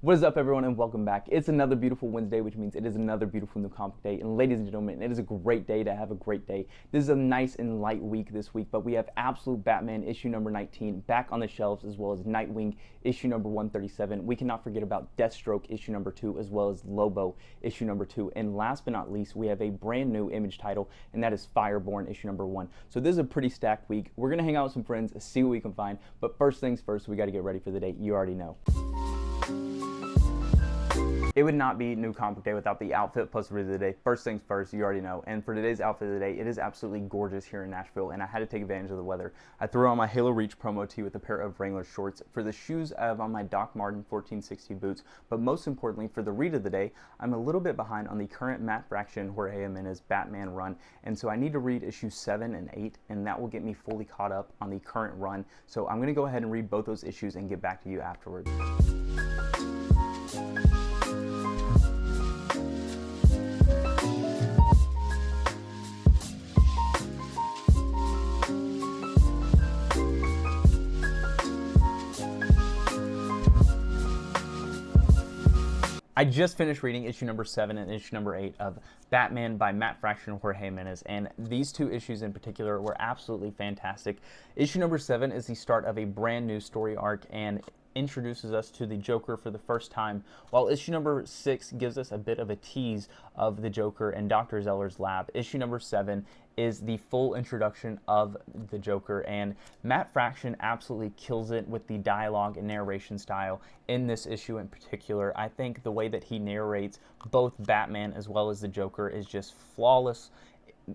What is up, everyone, and welcome back. It's another beautiful Wednesday, which means it is another beautiful new comic day. And ladies and gentlemen, it is a great day to have a great day. This is a nice and light week this week, but we have Absolute Batman issue number 19 back on the shelves, as well as Nightwing issue number 137. We cannot forget about Deathstroke issue number 2, as well as Lobo issue number 2. And last but not least, we have a brand new Image title, and that is Fireborn issue number 1. So this is a pretty stacked week. We're going to hang out with some friends, see what we can find. But first things first, we got to get ready for the day. You already know. It would not be New Comic Day without the outfit plus read of the day. First things first, you already know. And for today's outfit of the day, it is absolutely gorgeous here in Nashville, and I had to take advantage of the weather. I threw on my Halo Reach promo tee with a pair of Wrangler shorts. For the shoes, I have on my Doc Marten 1460 boots. But most importantly, for the read of the day, I'm a little bit behind on the current Matt Fraction Jorge Jimenez Batman run, and so I need to read issues 7 and 8, and that will get me fully caught up on the current run. So I'm going to go ahead and read both those issues and get back to you afterwards. I just finished reading issue number 7 and issue number 8 of Batman by Matt Fraction and Jorge Jimenez, and these two issues in particular were absolutely fantastic. Issue number 7 is the start of a brand new story arc and introduces us to the Joker for the first time, while issue number 6 gives us a bit of a tease of the Joker and Dr. Zeller's lab. Issue number 7 is the full introduction of the Joker, and Matt Fraction absolutely kills it with the dialogue and narration style in this issue in particular. I think the way that he narrates both Batman as well as the Joker is just flawless.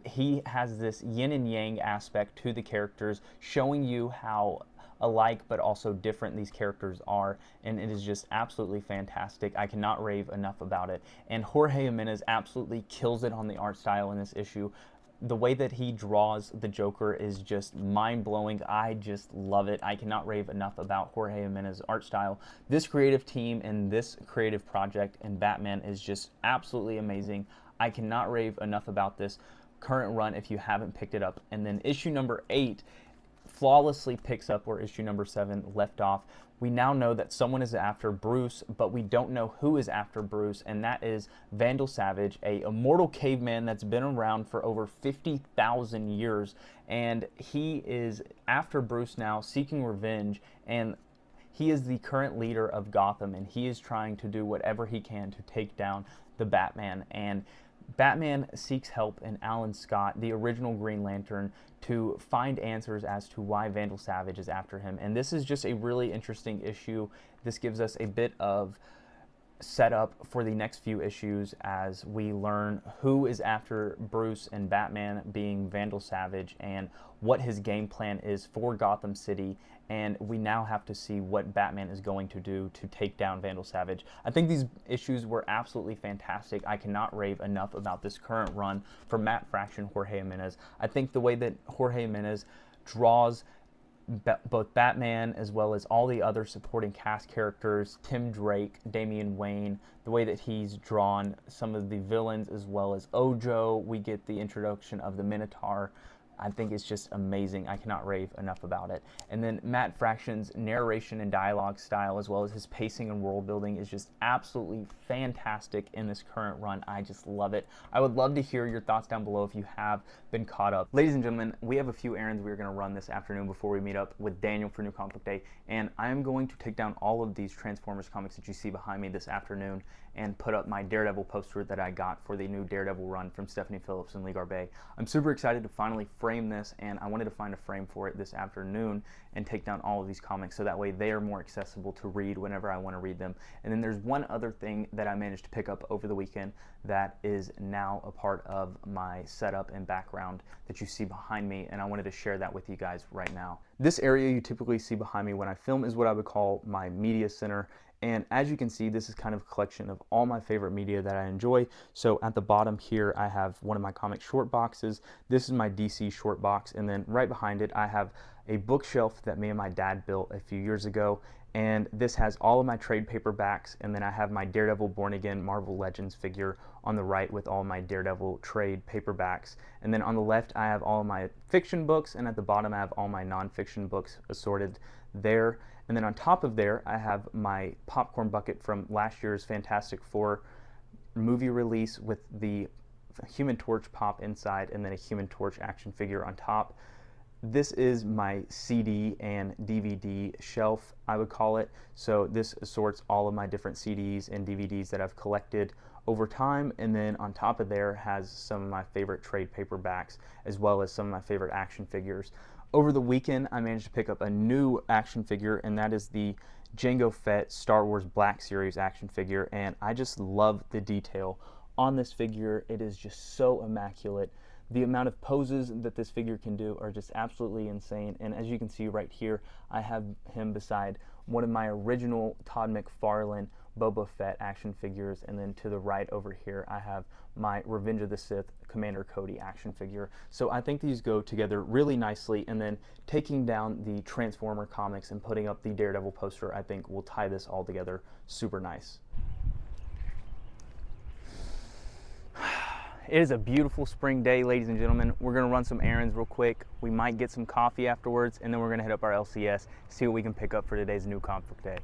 He has this yin and yang aspect to the characters, showing you how alike but also different these characters are, and it is just absolutely fantastic. I cannot rave enough about it. And Jorge Jimenez absolutely kills it on the art style in this issue. The way that he draws the Joker is just mind-blowing. I just love it. I cannot rave enough about Jorge Jimenez's art style. This creative team and this creative project in Batman is just absolutely amazing. I cannot rave enough about this current run if you haven't picked it up. And then issue number 8 flawlessly picks up where issue number 7 left off. We now know that someone is after Bruce, but we don't know who is after Bruce, and that is Vandal Savage, a immortal caveman that's been around for over 50,000 years, and he is after Bruce now, seeking revenge, and he is the current leader of Gotham, and he is trying to do whatever he can to take down the Batman. And Batman seeks help in Alan Scott, the original Green Lantern, to find answers as to why Vandal Savage is after him. And this is just a really interesting issue. This gives us a bit of setup for the next few issues as we learn who is after Bruce and Batman, being Vandal Savage, and what his game plan is for Gotham City. And we now have to see what Batman is going to do to take down Vandal Savage. I think these issues were absolutely fantastic. I cannot rave enough about this current run for Matt Fraction, Jorge Jimenez. I think the way that Jorge Jimenez draws both Batman as well as all the other supporting cast characters, Tim Drake, Damian Wayne, the way that he's drawn some of the villains as well as Ojo, we get the introduction of the Minotaur. I think it's just amazing. I cannot rave enough about it. And then Matt Fraction's narration and dialogue style, as well as his pacing and world building, is just absolutely fantastic in this current run. I just love it. I would love to hear your thoughts down below if you have been caught up. Ladies and gentlemen, we have a few errands we're going to run this afternoon before we meet up with Daniel for New Comic Book Day, and I am going to take down all of these Transformers comics that you see behind me this afternoon and put up my Daredevil poster that I got for the new Daredevil run from Stephanie Phillips and Lee Garbet. I'm super excited to finally frame this, and I wanted to find a frame for it this afternoon and take down all of these comics so that way they are more accessible to read whenever I want to read them. And then there's one other thing that I managed to pick up over the weekend that is now a part of my setup and background that you see behind me, and I wanted to share that with you guys right now. This area you typically see behind me when I film is what I would call my media center. And as you can see, this is kind of a collection of all my favorite media that I enjoy. So at the bottom here, I have one of my comic short boxes. This is my DC short box. And then right behind it, I have a bookshelf that me and my dad built a few years ago. And this has all of my trade paperbacks. And then I have my Daredevil Born Again Marvel Legends figure on the right with all my Daredevil trade paperbacks. And then on the left, I have all my fiction books. And at the bottom, I have all my nonfiction books assorted there. And then on top of there, I have my popcorn bucket from last year's Fantastic Four movie release with the Human Torch pop inside and then a Human Torch action figure on top. This is my CD and DVD shelf, I would call it. So this assorts all of my different CDs and DVDs that I've collected over time, and then on top of there has some of my favorite trade paperbacks as well as some of my favorite action figures. Over the weekend, I managed to pick up a new action figure, and that is the Jango Fett Star Wars Black Series action figure, and I just love the detail on this figure. It is just so immaculate. The amount of poses that this figure can do are just absolutely insane, and as you can see right here, I have him beside one of my original Todd McFarlane Boba Fett action figures, and then to the right over here I have my Revenge of the Sith Commander Cody action figure. So I think these go together really nicely, and then taking down the Transformer comics and putting up the Daredevil poster I think will tie this all together super nice. It is a beautiful spring day, ladies and gentlemen. We're gonna run some errands real quick. We might get some coffee afterwards, and then we're gonna hit up our LCS, see what we can pick up for today's new comic book day.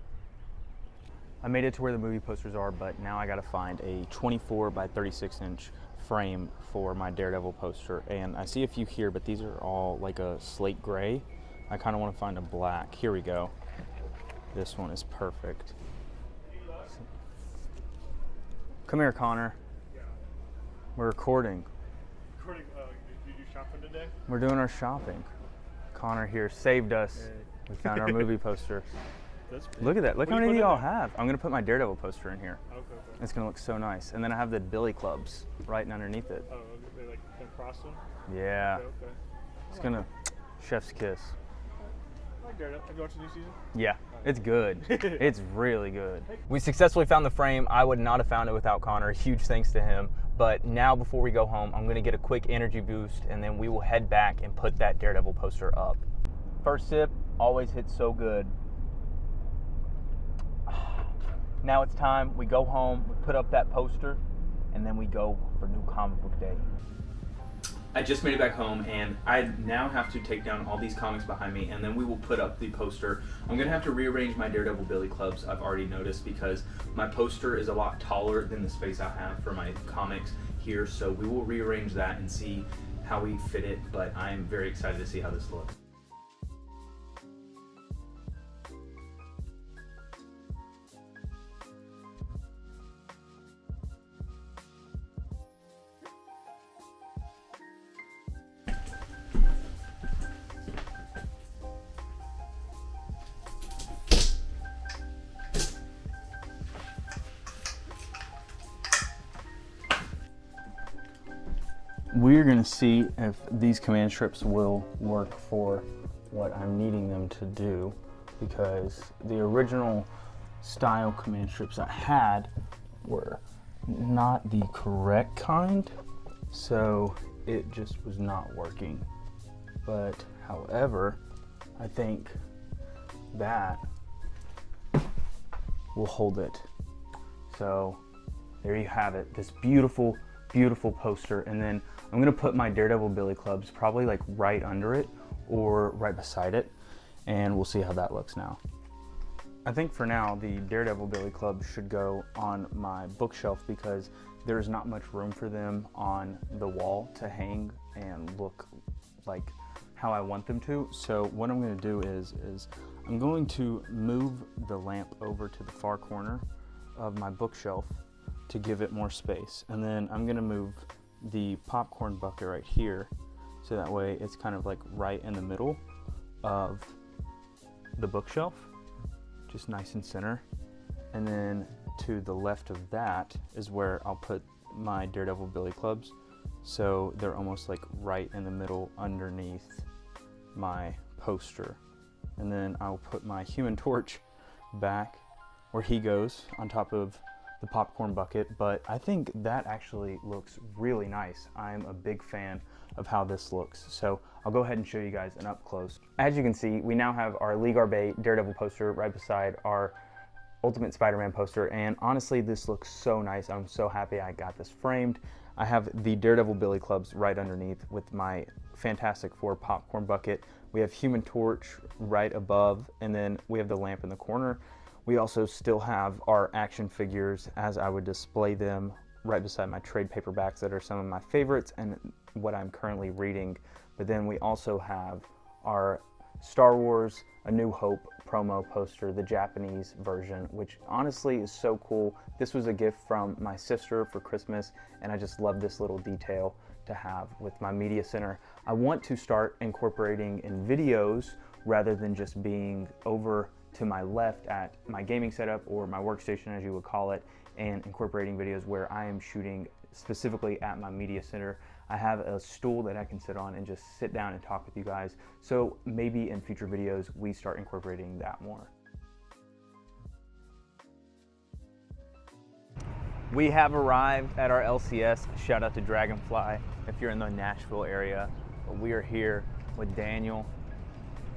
I made it to where the movie posters are, but now I gotta find a 24 by 36 inch frame for my Daredevil poster. And I see a few here, but these are all like a slate gray. I kinda wanna find a black. Here we go. This one is perfect. Come here, Connor. We're recording. Did you do shopping today? We're doing our shopping. Connor here saved us. We found our movie poster. Look at that. Look how many of y'all have. I'm going to put my Daredevil poster in here. Okay. It's going to look so nice. And then I have the Billy Clubs right underneath it. Oh, they like across them? Yeah. Okay. It's going to chef's kiss. I like Daredevil. Have you watched the new season? Yeah, it's good. It's really good. We successfully found the frame. I would not have found it without Connor. Huge thanks to him. But now before we go home, I'm going to get a quick energy boost, and then we will head back and put that Daredevil poster up. First sip always hits so good. Now it's time. We go home, we put up that poster, and then we go for new comic book day. I just made it back home, and I now have to take down all these comics behind me, and then we will put up the poster. I'm going to have to rearrange my Daredevil Billy Clubs, I've already noticed, because my poster is a lot taller than the space I have for my comics here, so we will rearrange that and see how we fit it, but I'm very excited to see how this looks. We're going to see if these command strips will work for what I'm needing them to do, because the original style command strips I had were not the correct kind, so it just was not working. But however, I think that will hold it. So there you have it, this beautiful poster, and then I'm gonna put my Daredevil Billy Clubs probably like right under it or right beside it, and we'll see how that looks now. I think for now the Daredevil Billy Clubs should go on my bookshelf because there's not much room for them on the wall to hang and look like how I want them to. So what I'm gonna do is I'm going to move the lamp over to the far corner of my bookshelf to give it more space, and then I'm gonna move the popcorn bucket right here so that way it's kind of like right in the middle of the bookshelf, just nice and center. And then to the left of that is where I'll put my Daredevil Billy Clubs, so they're almost like right in the middle underneath my poster. And then I'll put my Human Torch back where he goes on top of the popcorn bucket, but I think that actually looks really nice. I'm a big fan of how this looks, so I'll go ahead and show you guys an up close. As you can see, we now have our Lee Garbet Daredevil poster right beside our Ultimate Spider-Man poster, and honestly, this looks so nice. I'm so happy I got this framed. I have the Daredevil Billy Clubs right underneath with my Fantastic Four popcorn bucket. We have Human Torch right above, and then we have the lamp in the corner. We also still have our action figures as I would display them right beside my trade paperbacks that are some of my favorites and what I'm currently reading. But then we also have our Star Wars A New Hope promo poster, the Japanese version, which honestly is so cool. This was a gift from my sister for Christmas, and I just love this little detail to have with my media center. I want to start incorporating in videos rather than just being over to my left at my gaming setup or my workstation, as you would call it, and incorporating videos where I am shooting specifically at my media center. I have a stool that I can sit on and just sit down and talk with you guys. So maybe in future videos, we start incorporating that more. We have arrived at our LCS. Shout out to Dragonfly if you're in the Nashville area. But we are here with Daniel.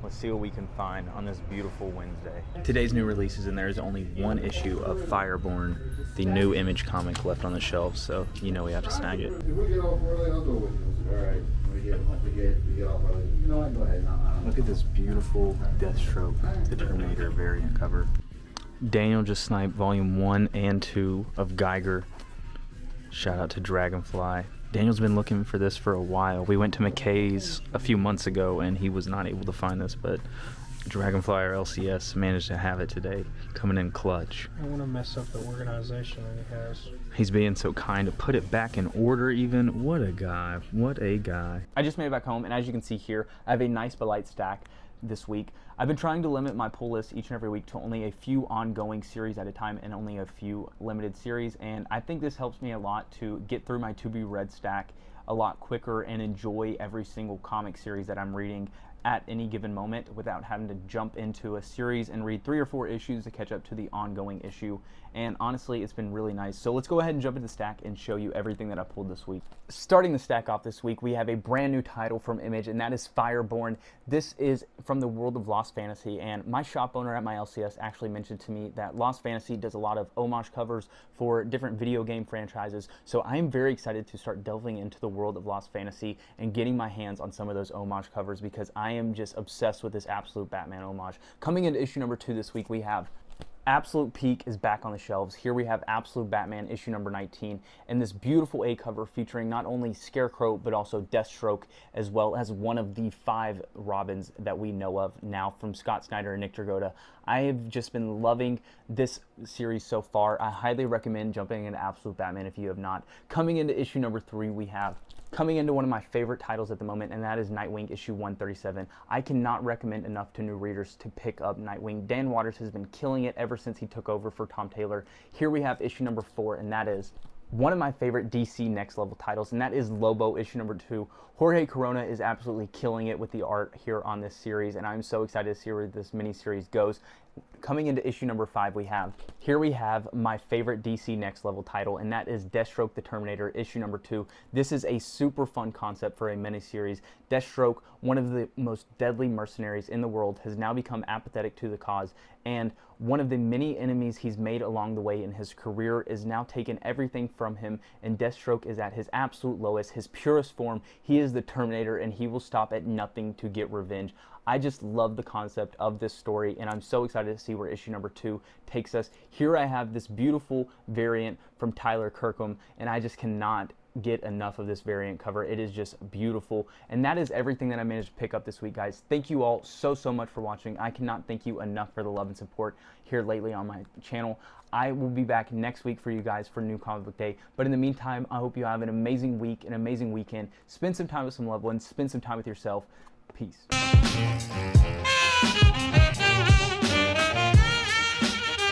Let's see what we can find on this beautiful Wednesday. Today's new releases, and there is only one issue of Fireborn, the new Image comic left on the shelves, so you know we have to snag it. If we get off early, I'll go with you. All right. We get off early. You know, I go ahead. Look at this beautiful Deathstroke The Terminator variant cover. Daniel just sniped volume 1 and 2 of Geiger. Shout out to Dragonfly. Daniel's been looking for this for a while. We went to McKay's a few months ago and he was not able to find this, but Dragonfly or LCS managed to have it today, coming in clutch. I want to mess up the organization that he has. He's being so kind to put it back in order even. What a guy. What a guy. I just made it back home, and as you can see here, I have a nice but light stack this week. I've been trying to limit my pull list each and every week to only a few ongoing series at a time and only a few limited series, and I think this helps me a lot to get through my to be read stack a lot quicker and enjoy every single comic series that I'm reading at any given moment without having to jump into a series and read 3 or 4 issues to catch up to the ongoing issue. And honestly, it's been really nice. So let's go ahead and jump into the stack and show you everything that I pulled this week. Starting the stack off this week, we have a brand new title from Image, and that is Fireborn. This is from the world of Lost Fantasy, and my shop owner at my LCS actually mentioned to me that Lost Fantasy does a lot of homage covers for different video game franchises. So I am very excited to start delving into the world of Lost Fantasy and getting my hands on some of those homage covers, because I am just obsessed with this Absolute Batman homage. Coming into issue number 2 this week, we have Absolute Peak is back on the shelves. Here we have Absolute Batman issue number 19, and this beautiful A cover featuring not only Scarecrow but also Deathstroke, as well as one of the 5 Robins that we know of now from Scott Snyder and Nick Dragotta. I have just been loving this series so far. I highly recommend jumping into Absolute Batman if you have not. Coming into issue number 3, we have coming into one of my favorite titles at the moment, and that is Nightwing issue 137. I cannot recommend enough to new readers to pick up Nightwing. Dan Watters has been killing it ever since he took over for Tom Taylor. Here we have issue number 4, and that is one of my favorite DC Next Level titles, and that is Lobo issue number 2. Jorge Corona is absolutely killing it with the art here on this series, and I'm so excited to see where this miniseries goes. Coming into issue number 5, we have my favorite DC Next Level title, and that is Deathstroke The Terminator issue number 2. This is a super fun concept for a miniseries. Deathstroke, one of the most deadly mercenaries in the world, has now become apathetic to the cause, and one of the many enemies he's made along the way in his career is now taken everything from him, and Deathstroke is at his absolute lowest, his purest form. He is the Terminator, and he will stop at nothing to get revenge. I just love the concept of this story, and I'm so excited to see where issue number 2 takes us. Here I have this beautiful variant from Tyler Kirkham, and I just cannot get enough of this variant cover. It is just beautiful, and that is everything that I managed to pick up this week, guys. Thank you all so much for watching. I cannot thank you enough for the love and support here lately on my channel. I will be back next week for you guys for New Comic Book Day, but in the meantime, I hope you have an amazing week, an amazing weekend. Spend some time with some loved ones, spend some time with yourself. Peace.